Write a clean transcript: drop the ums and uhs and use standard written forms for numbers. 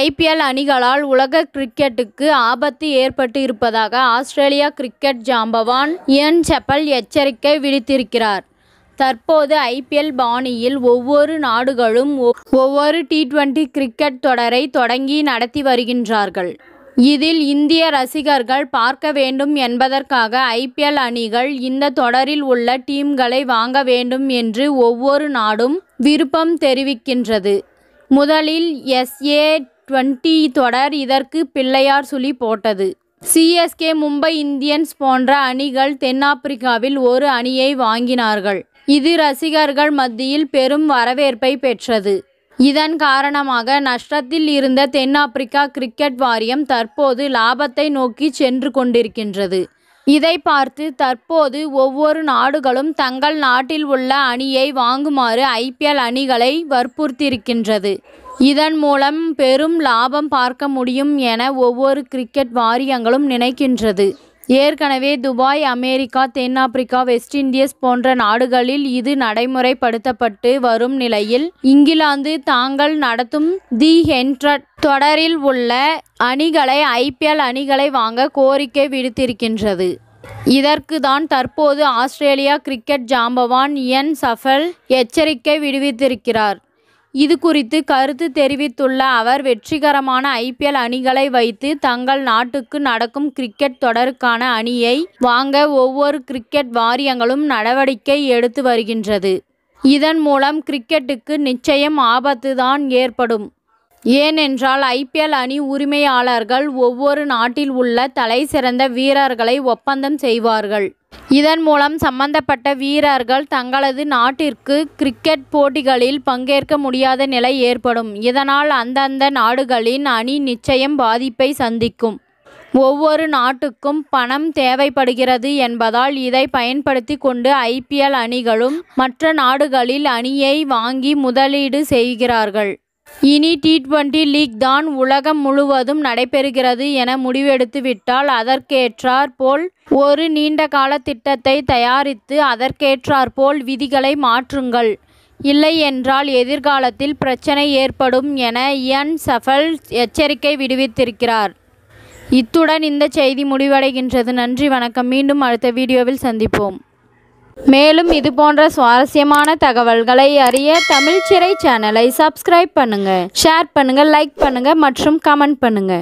IPL அணிகளால் உலக கிரிக்கெட்டுக்கு ஆபத்து ஏற்பட்டு இருப்பதாக ஆஸ்திரேலிய கிரிக்கெட் ஜாம்பவான் இயன் செப்பல் எச்சரிக்கை விடுத்திருக்கிறார். தற்போது ஐபிஎல் பாணியில் ஒவ்வொரு நாடுகளும் ஒவ்வொரு T20 கிரிக்கெட் தொடரை தொடங்கி நடத்தி வருகின்றார்கள். இதில் இந்திய ரசிகர்கள் பார்க்க வேண்டும் என்பதற்காக ஐபிஎல் அணிகள் இந்த தொடரில் உள்ள டீம்களை வாங்க வேண்டும் என்று ஒவ்வொரு நாடும் விருப்பம் தெரிவிக்கின்றது. முதலில் SA20 தொடர் இதற்கு பிள்ளையார் சுழி போட்டது. CSK, மும்பை இந்தியன்ஸ் போன்ற அணிகள் தென்னாப்பிரிக்காவில் ஒரு அணியை வாங்கினார்கள். இது ரசிகர்கள் மத்தியில் பெரும் வரவேற்பை பெற்றது. இதன் காரணமாக நஷ்டத்தில் இருந்த தென்னாப்பிரிக்கா கிரிக்கெட் வாரியம் தற்போது லாபத்தை நோக்கி சென்று கொண்டிருக்கின்றது. இதை பார்த்து தற்போது ஒவ்வொரு நாடுகளும் தங்கள் நாட்டில் உள்ள அணியை வாங்குமாறு ஐபிஎல் அணிகளை வற்புறுத்தியிருக்கின்றது. இதன் மூலம் பெரும் லாபம் பார்க்க முடியும் என ஒவ்வொரு கிரிக்கெட் வாரியங்களும் நினைக்கின்றது. ஏற்கனவே துபாய், அமெரிக்கா, தென்னாப்பிரிக்கா, வெஸ்ட் இண்டீஸ் போன்ற நாடுகளில் இது நடைமுறைப்படுத்தப்பட்டு வரும் நிலையில் இங்கிலாந்து தாங்கள் நடத்தும் தி 100 தொடரில் உள்ள அணிகளை ஐபிஎல் அணிகளை வாங்க கோரிக்கை விடுத்திருக்கின்றது. இதற்கு தான் தற்போது ஆஸ்திரேலிய கிரிக்கெட் ஜாம்பவான் இயன் செப்பல் எச்சரிக்கை விடுத்திருக்கிறார். இது குறித்து கருத்து தெரிவித்துள்ள அவர், வெற்றிகரமான ஐபிஎல் அணிகளை வைத்து தங்கள் நாட்டுக்கு நடக்கும் கிரிக்கெட் தொடருக்கான அணியை வாங்க ஒவ்வொரு கிரிக்கெட் வாரியங்களும் நடவடிக்கை எடுத்து வருகின்றது. இதன் மூலம் கிரிக்கெட்டுக்கு நிச்சயம் ஆபத்து தான் ஏற்படும். ஏனென்றால் ஐபிஎல் அணி உரிமையாளர்கள் ஒவ்வொரு நாட்டில் உள்ள தலைசிறந்த வீரர்களை ஒப்பந்தம் செய்வார்கள். இதன் மூலம் சம்பந்தப்பட்ட வீரர்கள் தங்களது நாட்டிற்கு கிரிக்கெட் போட்டிகளில் பங்கேற்க முடியாத நிலை ஏற்படும். இதனால் அந்தந்த நாடுகளின் அணி நிச்சயம் பாதிப்பை சந்திக்கும். ஒவ்வொரு நாட்டுக்கும் பணம் தேவைப்படுகிறது என்பதால் இதை பயன்படுத்தி கொண்டு ஐபிஎல் அணிகளும் மற்ற நாடுகளில் அணியை வாங்கி முதலீடு செய்கிறார்கள். இனி T20 லீக் தான் உலகம் முழுவதும் நடைபெறுகிறது என முடிவெடுத்து விட்டால் அதற்கேற்றாற்போல் ஒரு நீண்டகால திட்டத்தை தயாரித்து அதற்கேற்றாற்போல் விதிகளை மாற்றுங்கள். இல்லை என்றால் எதிர்காலத்தில் பிரச்சனை ஏற்படும் என இயன் செப்பல் எச்சரிக்கை விடுத்திருக்கிறார். இத்துடன் இந்த செய்தி முடிவடைகின்றது. நன்றி, வணக்கம். மீண்டும் அடுத்த வீடியோவில் சந்திப்போம். மேலும் இது போன்ற சுவாரஸ்யமான தகவல்களை அறிய தமிழ் சிறை சேனலை சப்ஸ்கிரைப் பண்ணுங்க, ஷேர் பண்ணுங்க, லைக் பண்ணுங்க மற்றும் கமெண்ட் பண்ணுங்க.